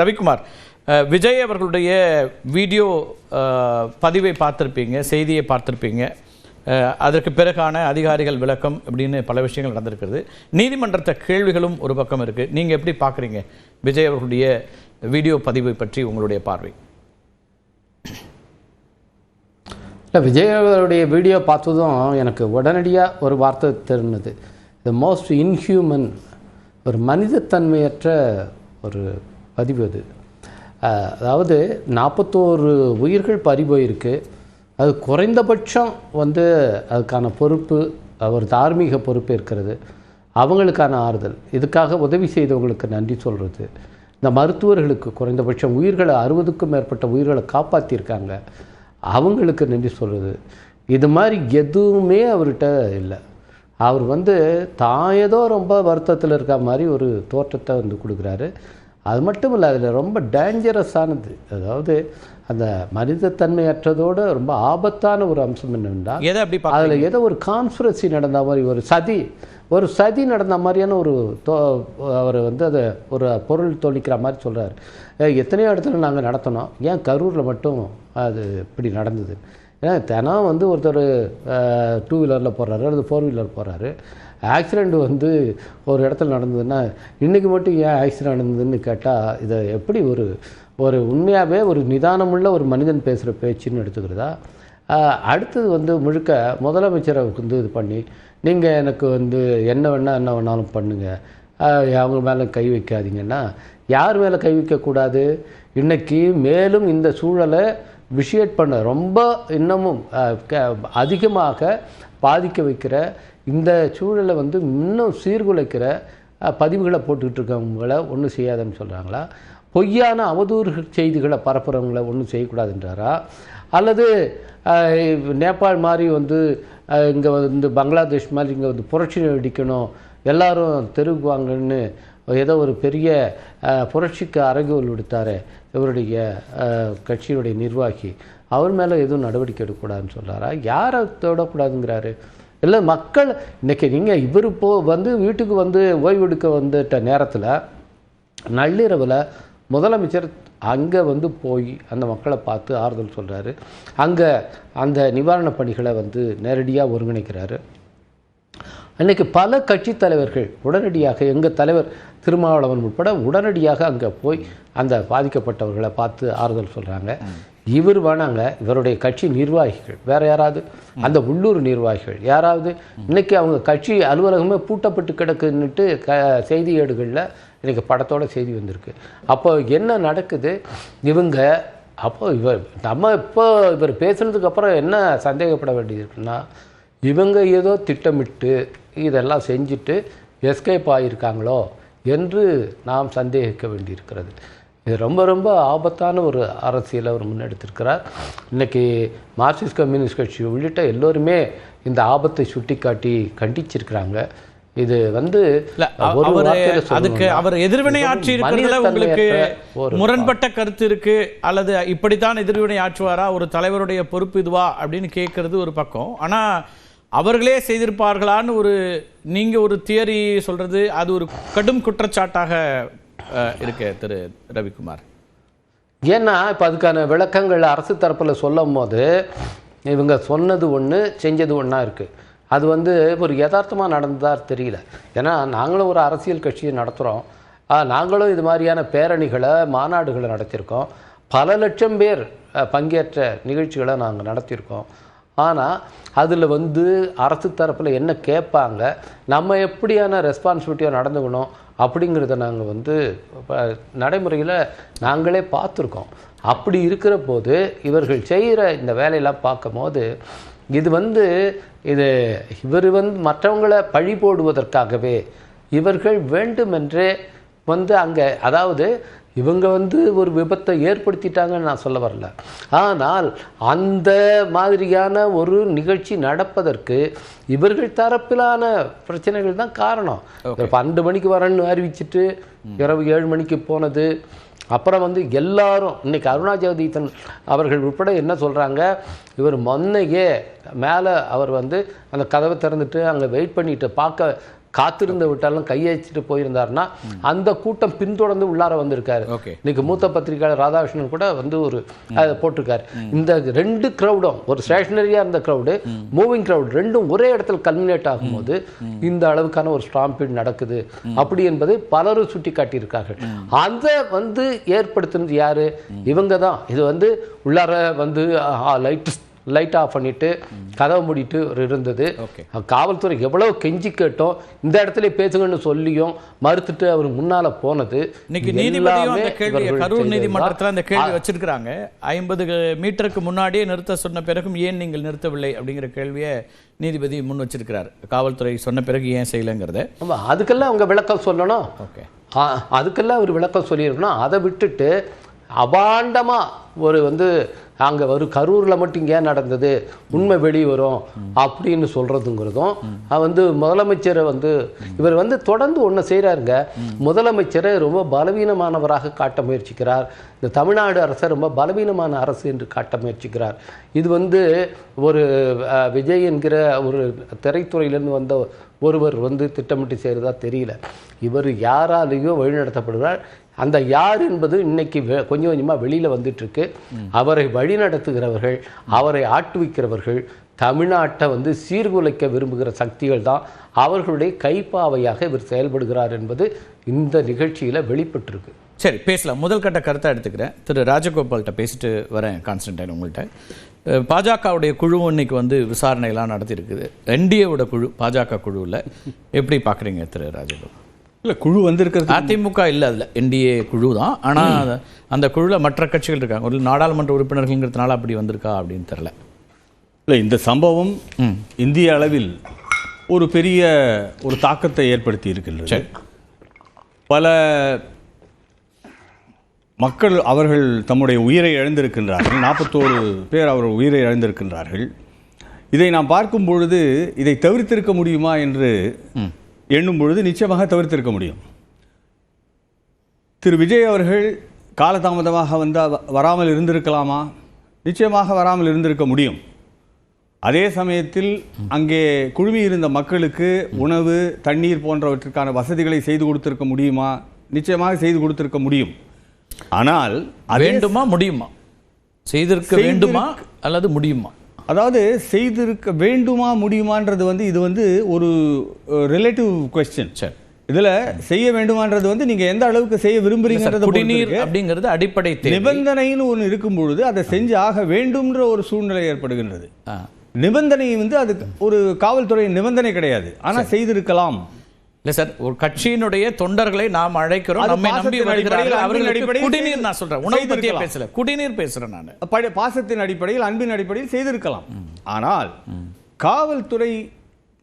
ரவிக்குமார், விஜய் அவர்களுடைய வீடியோ பதிவை பார்த்துருப்பீங்க, செய்தியை பார்த்துருப்பீங்க. அதற்கு பிறகான அதிகாரிகள் விளக்கம் அப்படின்னு பல விஷயங்கள் நடந்திருக்கிறது. நீதிமன்றத்தை கேள்விகளும் ஒரு பக்கம் இருக்குது. நீங்கள் எப்படி பார்க்குறீங்க விஜய் அவர்களுடைய வீடியோ பதிவை பற்றி உங்களுடைய பார்வை? இல்லை, விஜய் அவருடைய வீடியோ பார்த்ததும் எனக்கு உடனடியாக ஒரு வார்த்தை தெரிஞ்சது. த மோஸ்ட் இன்ஹியூமன், ஒரு மனிதத்தன்மையற்ற ஒரு பதிவு அது. அதாவது 41 உயிர்கள் பறிபோயிருக்கு. அது குறைந்தபட்சம் அதுக்கான பொறுப்பு, ஒரு தார்மீக பொறுப்பு இருக்கிறது. அவங்களுக்கான ஆறுதல், இதுக்காக உதவி செய்தவங்களுக்கு நன்றி சொல்கிறது. இந்த மருத்துவர்களுக்கு குறைந்தபட்சம் உயிர்களை 60க்கும் மேற்பட்ட உயிர்களை காப்பாற்றியிருக்காங்க, அவங்களுக்கு நன்றி சொல்கிறது. இது மாதிரி எதுவுமே அவர்கிட்ட இல்லை. அவர் தான் ஏதோ ரொம்ப வருத்தத்தில் இருக்க மாதிரி ஒரு தோற்றத்தை கொடுக்குறாரு. அது மட்டும் இல்லை, அதில் ரொம்ப டேஞ்சரஸானது, அதாவது அந்த மனிதத்தன்மையற்றதோடு ரொம்ப ஆபத்தான ஒரு அம்சம் என்னென்றால், அதில் ஏதோ ஒரு கான்ஸ்பிரசி நடந்த மாதிரி, ஒரு சதி நடந்த மாதிரியான அவர் அதை ஒரு பொருள் தோணிக்கிற மாதிரி சொல்கிறார். எத்தனையோ இடத்துல நாங்கள் நடத்தினோம், ஏன் கரூரில் மட்டும் அது இப்படி நடந்தது? ஏன்னா தினம் ஒருத்தர் 2 வீலரில் போகிறாரு அல்லது 4 வீலர் போகிறாரு. ஆக்சிடெண்ட் ஒரு இடத்துல நடந்ததுன்னா இன்றைக்கி மட்டும் ஏன் ஆக்சிடெண்ட் நடந்ததுன்னு கேட்டால், இதை எப்படி ஒரு உண்மையாகவே ஒரு நிதானமுள்ள ஒரு மனிதன் பேசுகிற பேச்சுன்னு எடுத்துக்கிறதா? அடுத்தது முழுக்க முதலமைச்சரை இது பண்ணி, நீங்கள் எனக்கு என்ன வேணாலும் பண்ணுங்கள், அவங்க மேலே கை வைக்காதீங்கன்னா, யார் மேலே கை வைக்கக்கூடாது? இன்றைக்கி மேலும் இந்த சூழலை விஷயேட் பண்ண, ரொம்ப இன்னமும் அதிகமாக பாதிக்க வைக்கிற இந்த சூழலை இன்னும் சீர்குலைக்கிற பதிவுகளை போட்டுக்கிட்டு இருக்கவங்கள ஒன்றும் செய்யாதுன்னு சொல்கிறாங்களா? பொய்யான அவதூறு செய்திகளை பரப்புறவங்களை ஒன்றும் செய்யக்கூடாதுன்றாரா? அல்லது நேபாள் மாதிரி இங்கே பங்களாதேஷ் மாதிரி இங்கே புரட்சி வெடிக்கணும், எல்லாரும் தெருவுக்கு வாங்கன்னு ஏதோ ஒரு பெரிய புரட்சிக்கு அறைகோல் விடுத்தார் இவருடைய கட்சியினுடைய நிர்வாகி, அவர் மேலே எதுவும் நடவடிக்கை எடுக்கக்கூடாதுன்னு சொல்கிறாரா? யாரை தொடக்கூடாதுங்கிறாரு? இல்லை, மக்கள் இன்றைக்கி நீங்கள் இவர் வீட்டுக்கு ஓய்வு எடுக்க வந்துட்ட நேரத்தில் நள்ளிரவில் முதலமைச்சர் அங்கே போய் அந்த மக்களை பார்த்து ஆறுதல் சொல்கிறாரு. அங்கே அந்த நிவாரணப் பணிகளை நேரடியாக ஒருங்கிணைக்கிறாரு. அன்றைக்கி பல கட்சி தலைவர்கள் உடனடியாக, எங்கள் தலைவர் திருமாவளவன் உட்பட உடனடியாக அங்கே போய் அந்த பாதிக்கப்பட்டவர்களை பார்த்து ஆறுதல் சொல்கிறாங்க. இவர் வேணாங்க, இவருடைய கட்சி நிர்வாகிகள் வேறு யாராவது, அந்த உள்ளூர் நிர்வாகிகள் யாராவது, இன்றைக்கி அவங்க கட்சி அலுவலகமே பூட்டப்பட்டு கிடக்குன்னுட்டு செய்தி ஏடுகளில் இன்றைக்கி படத்தோட செய்தி வந்திருக்கு. அப்போ என்ன நடக்குது? இவர் பேசுனதுக்கப்புறம் என்ன சந்தேகப்பட வேண்டியது இருக்குன்னா, இவங்க ஏதோ திட்டமிட்டு இதெல்லாம் செஞ்சுட்டு எஸ்கேப் ஆகியிருக்காங்களோ என்று நாம் சந்தேகிக்க வேண்டியிருக்கிறது. இது ரொம்ப ரொம்ப ஆபத்தான ஒரு அரசியலை அவர் முன்னெடுத்திருக்கிறார். இன்றைக்கி மார்க்சிஸ்ட் கம்யூனிஸ்ட் கட்சி உள்ளிட்ட எல்லோருமே இந்த ஆபத்தை சுட்டி காட்டி கண்டிச்சிருக்கிறாங்க. இது அதுக்கு அவர் எதிர்வினை ஆட்சி இருக்கிறதுல உங்களுக்கு முரண்பட்ட கருத்து இருக்கு, அல்லது இப்படித்தான் எதிர்வினை ஆற்றுவாரா, ஒரு தலைவருடைய பொறுப்பு இதுவா அப்படின்னு கேட்கறது ஒரு பக்கம். ஆனா அவர்களே செய்திருப்பார்களான்னு நீங்க ஒரு தியரி சொல்றது, அது ஒரு கடும் குற்றச்சாட்டாக இருக்கு திரு ரவிக்குமார். ஏன்னா இப்போ அதுக்கான விளக்கங்கள் அரசு தரப்பில் சொல்லும் போது இவங்க சொன்னது ஒன்று, செஞ்சது ஒன்றா இருக்குது. அது ஒரு யதார்த்தமாக நடந்ததா தெரியல. ஏன்னா நாங்களும் ஒரு அரசியல் கட்சியை நடத்துகிறோம், நாங்களும் இது மாதிரியான பேரணிகளை மாநாடுகளை நடத்தியிருக்கோம், பல லட்சம் பேர் பங்கேற்ற நிகழ்ச்சிகளை நாங்கள் நடத்தியிருக்கோம். ஆனால் அதில் அரசு தரப்பில் என்ன கேட்பாங்க, நம்ம எப்படியான ரெஸ்பான்சிபிலிட்டியாக நடந்துக்கணும் அப்படிங்கிறத நாங்கள் நடைமுறையில் நாங்களே பார்த்துருக்கோம். அப்படி இருக்கிற போது இவர்கள் செய்கிற இந்த வேலையெல்லாம் பார்க்கும் போது இது இவர் மற்றவங்களை பழி போடுவதற்காகவே இவர்கள் வேண்டுமென்றே அங்கே, அதாவது இவங்க ஒரு விபத்தை ஏற்படுத்திட்டாங்கன்னு நான் சொல்ல வரல, ஆனால் அந்த மாதிரியான ஒரு நிகழ்ச்சி நடப்பதற்கு இவர்கள் தரப்பிலான பிரச்சனைகள் தான் காரணம். 12 மணிக்கு வரேன்னு அறிவிச்சிட்டு இரவு 7 மணிக்கு போனது, அப்புறம் எல்லாரும் இன்றைக்கி அருணா ஜெகதீசன் அவர்கள் உட்பட என்ன சொல்கிறாங்க, இவர் முன்னையே மேலே அவர் அந்த கதவை திறந்துட்டு அங்கே வெயிட் பண்ணிட்டு காத்திருந்து விட்டாலும் கையச்சிட்டு போயிருந்தாருன்னா அந்த கூட்டம் பின்தொடர்ந்து உள்ளார வந்திருக்காரு. இன்னைக்கு மூத்த பத்திரிகையாளர் ராதாகிருஷ்ணன் கூட வந்து ஒரு போட்டிருக்காரு. இந்த ரெண்டு கிரௌடும், ஒரு ஸ்டேஷனரியா இருந்த கிரௌடு, மூவிங் கிரௌட், ரெண்டும் ஒரே இடத்துல கல்மினேட் ஆகும்போது இந்த அளவுக்கான ஒரு ஸ்டாம்பீட் நடக்குது அப்படி என்பதை பலரும் சுட்டி காட்டியிருக்கார்கள். அதை வந்து ஏற்படுத்தினது யாரு? இவங்க தான். இது வந்து உள்ளார வந்து லைட் ஆஃப் பண்ணிட்டு கதவை மூடிட்டு இருந்தது. காவல்துறை எவ்வளவு கெஞ்சி கேட்டோம், இந்த இடத்துல பேசுங்கன்னு சொல்லியும் மறுத்துட்டு அவர் முன்னால போனது. இன்னைக்கு நீதிபதியும் அந்த கேள்வி கரூர் நீதிமன்றத்தில் அந்த கேள்வி வச்சிருக்கிறாங்க. 50 மீட்டருக்கு முன்னாடியே நிறுத்த சொன்ன பிறகும் ஏன் நீங்கள் நிறுத்தவில்லை அப்படிங்கிற கேள்வியை நீதிபதி முன் வச்சிருக்கிறார். காவல்துறை சொன்ன பிறகு ஏன் செய்யலைங்கிறத. அதுக்கெல்லாம் அவங்க விளக்கம் சொல்லணும். அதுக்கெல்லாம் அவர் விளக்கம் சொல்லியிருக்கணும். அதை விட்டுட்டு அபாண்டமா ஒரு வந்து அங்கே வரும் கரூரில் மட்டும் இங்கே நடந்தது, உண்மை வெளியே வரும் அப்படின்னு சொல்கிறதுங்கிறதும் வந்து முதலமைச்சரை வந்து இவர் வந்து தொடர்ந்து ஒன்று செய்கிறாருங்க. முதலமைச்சரை ரொம்ப பலவீனமானவராக காட்ட முயற்சிக்கிறார். இந்த தமிழ்நாடு அரசை ரொம்ப பலவீனமான அரசு என்று காட்ட முயற்சிக்கிறார். இது வந்து ஒரு விஜய் என்கிற ஒரு திரைத்துறையிலேருந்து வந்த ஒருவர் வந்து திட்டமிட்டு செய்கிறதா தெரியல. இவர் யாராலேயும் வழிநடத்தப்படுகிறார். அந்த யார் என்பது இன்னைக்கு கொஞ்சம் கொஞ்சமாக வெளியில் வந்துட்டுருக்கு. அவரை வழிநடத்துகிறவர்கள், அவரை ஆட்டுவிக்கிறவர்கள், தமிழ்நாட்டை வந்து சீர்குலைக்க விரும்புகிற சக்திகள் தான் அவர்களுடைய கைப்பாவையாக இவர் செயல்படுகிறார் என்பது இந்த நிகழ்ச்சியில் வெளிப்பட்டிருக்கு. சரி, பேசலாம். முதல் கட்ட கருத்தை எடுத்துக்கிறேன். திரு ராஜகோபால்கிட்ட பேசிட்டு வரேன். கான்ஸ்டன்டைன், உங்கள்கிட்ட பாஜகவுடைய குழு இன்னைக்கு வந்து விசாரணையெல்லாம் நடத்தியிருக்குது. என்டிஏவோட குழு பாஜக குழுவில் எப்படி பார்க்குறீங்க திரு ராஜகோபால்? இல்லை, குழு வந்திருக்கிறது அதிமுக இல்லை, அதில் என்டிஏ குழு தான். ஆனால் அந்த குழுவில் மற்ற கட்சிகள் இருக்காங்க. ஒரு நாடாளுமன்ற உறுப்பினர்கள்ங்கிறதுனால அப்படி வந்திருக்கா அப்படின்னு தெரில. இல்லை, இந்த சம்பவம் இந்திய அளவில் ஒரு பெரிய ஒரு தாக்கத்தை ஏற்படுத்தி இருக்கின்றது. பல மக்கள் அவர்கள் தம்முடைய உயிரை இழந்திருக்கின்றார்கள். 41 பேர் அவர்கள் உயிரை இழந்திருக்கின்றார்கள். இதை நாம் பார்க்கும் பொழுது இதை தவிர்த்திருக்க முடியுமா என்று எண்ணும் பொழுது நிச்சயமாக தவிர்த்திருக்க முடியும். திரு விஜய் அவர்கள் காலதாமதமாக வராமல் இருந்திருக்கலாமா? நிச்சயமாக வராமல் இருந்திருக்க முடியும். அதே சமயத்தில் அங்கே குழுமி இருந்த மக்களுக்கு உணவு, தண்ணீர் போன்றவற்றுக்கான வசதிகளை செய்து கொடுத்திருக்க முடியுமா? நிச்சயமாக செய்து கொடுத்திருக்க முடியும். ஆனால் வேண்டுமா, முடியுமா? செய்திருக்க வேண்டுமா அல்லது முடியுமா? அதாவது செய்திருக்க வேண்டுமா முடியுமான்றது வந்து இது வந்து ஒரு ரிலேட்டிவ் கொஸ்டின். இதுல செய்ய வேண்டுமான்றது வந்து நீங்க எந்த அளவுக்கு செய்ய விரும்புறீங்கன்றது. குடிநீர் அப்படிங்கிறது அடிப்படை நிபந்தனைன்னு ஒன்று இருக்கும் பொழுது அதை செஞ்சு ஆக வேண்டும்ன்ற ஒரு சூழ்நிலை ஏற்படுகின்றது. நிபந்தனை வந்து அது ஒரு காவல்துறை நிபந்தனை கிடையாது, ஆனா செய்திருக்கலாம். இல்லை சார், ஒரு கட்சியினுடைய தொண்டர்களை நாம் அழைக்கிறோம், நம்மை நம்பி வருகிறார்கள், அவர்களுக்கு குடிநீர், நான் சொல்றேன், உணவு பத்தியே பேசல, குடிநீர் பேசுறேன் நான். பாசத்தின் அடிப்படையில், அன்பின் அடிப்படையில் செய்திருக்கலாம். ஆனால் காவல்துறை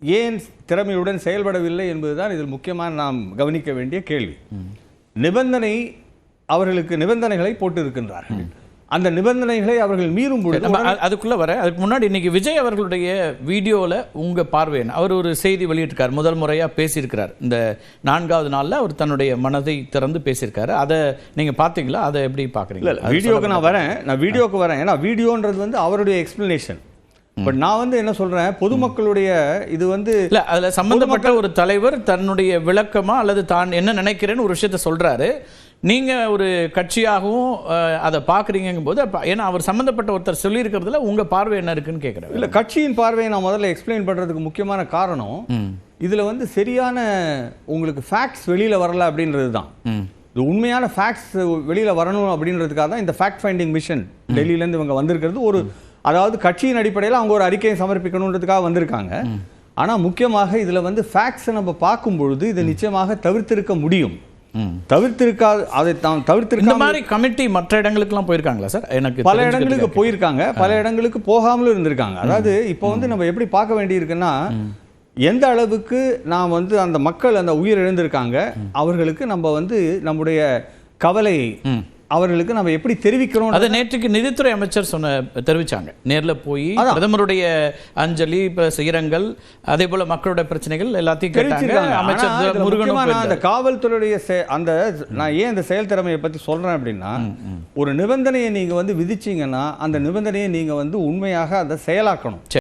ஏன் திறமையுடன் செயல்படவில்லை என்பதுதான் இதில் முக்கியமாக நாம் கவனிக்க வேண்டிய கேள்வி. நிபந்தனை, அவர்களுக்கு நிபந்தனைகளை போட்டு இருக்கின்றார்கள். அந்த நிபந்தனைகளை அவர்கள் மீறும் பொழுது அதுக்குள்ள வர அதுக்கு முன்னாடி இன்னைக்கு விஜய் அவர்களுடைய வீடியோவில் உங்க பார்வை என்ன? அவர் ஒரு செய்தி வெளியிட்டிருக்கார், முதல் முறையாக பேசியிருக்கிறார். இந்த 4வது நாளில் அவர் தன்னுடைய மனதை திறந்து பேசியிருக்காரு. அதை நீங்க பார்த்தீங்களா? அதை எப்படி பார்க்குறீங்க? வீடியோக்கு நான் வீடியோக்கு வரேன். ஏன்னா வீடியோன்றது வந்து அவருடைய எக்ஸ்பிளனேஷன். பட் நான் வந்து என்ன சொல்றேன், பொதுமக்களுடைய இது வந்து இல்லை, அதில் சம்பந்தப்பட்ட ஒரு தலைவர் தன்னுடைய விளக்கமா அல்லது தான் என்ன நினைக்கிறேன்னு ஒரு விஷயத்த சொல்றாரு. நீங்க ஒரு கட்சியாகவும் அதை பார்க்குறீங்கும் போது, ஏன்னா அவர் சம்பந்தப்பட்ட ஒருத்தர் சொல்லியிருக்கிறதுல உங்க பார்வை என்ன இருக்குன்னு கேட்குறேன். இல்லை, கட்சியின் பார்வையை நான் முதல்ல எக்ஸ்பிளைன் பண்றதுக்கு முக்கியமான காரணம் இதுல வந்து சரியான உங்களுக்கு ஃபேக்ட்ஸ் வெளியில வரல அப்படின்றது தான். இது உண்மையான ஃபேக்ட்ஸ் வெளியில வரணும் அப்படின்றதுக்காக தான் இந்த ஃபேக்ட் ஃபைண்டிங் மிஷன் டெல்லியிலேருந்து இவங்க வந்திருக்கிறது. ஒரு அதாவது கட்சியின் அடிப்படையில் அவங்க ஒரு அறிக்கையை சமர்ப்பிக்கணுன்றதுக்காக வந்திருக்காங்க. ஆனால் முக்கியமாக இதில் வந்து ஃபேக்ட்ஸை நம்ம பார்க்கும் பொழுது இதை நிச்சயமாக தவிர்த்திருக்க முடியும். தவிர்த்திருக்காது, அதை தவிர்த்திருக்க மாதிரி கமிட்டி மற்ற இடங்களுக்குலாம் போயிருக்காங்களா சார்? எனக்கு பல இடங்களுக்கு போயிருக்காங்க, பல இடங்களுக்கு போகாமலும் இருந்திருக்காங்க. அதாவது இப்போ வந்து நம்ம எப்படி பார்க்க வேண்டியிருக்குன்னா, எந்த அளவுக்கு நாம் வந்து அந்த மக்கள் அந்த உயிர் இழந்திருக்காங்க, அவர்களுக்கு நம்ம வந்து நம்முடைய கவலை அவர்களுக்கு நம்ம எப்படி தெரிவிக்கிறோம். அதை நேற்றுக்கு நிதித்துறை அமைச்சர் தெரிவிச்சாங்க. நேரில் போய் பிரதமருடைய அஞ்சலி, இரங்கல், அதே போல மக்களுடைய பிரச்சனைகள் எல்லாத்தையும் தெரிவிச்சிருக்காங்க அமைச்சர் முருகன். அந்த காவல்துறையுடைய அந்த நான் ஏன் இந்த செயல் திறமையை பற்றி சொல்றேன் அப்படின்னா, ஒரு நிபந்தனையை நீங்க வந்து விதிச்சீங்கன்னா அந்த நிபந்தனையை நீங்க வந்து உண்மையாக அதை செயலாக்கணும்.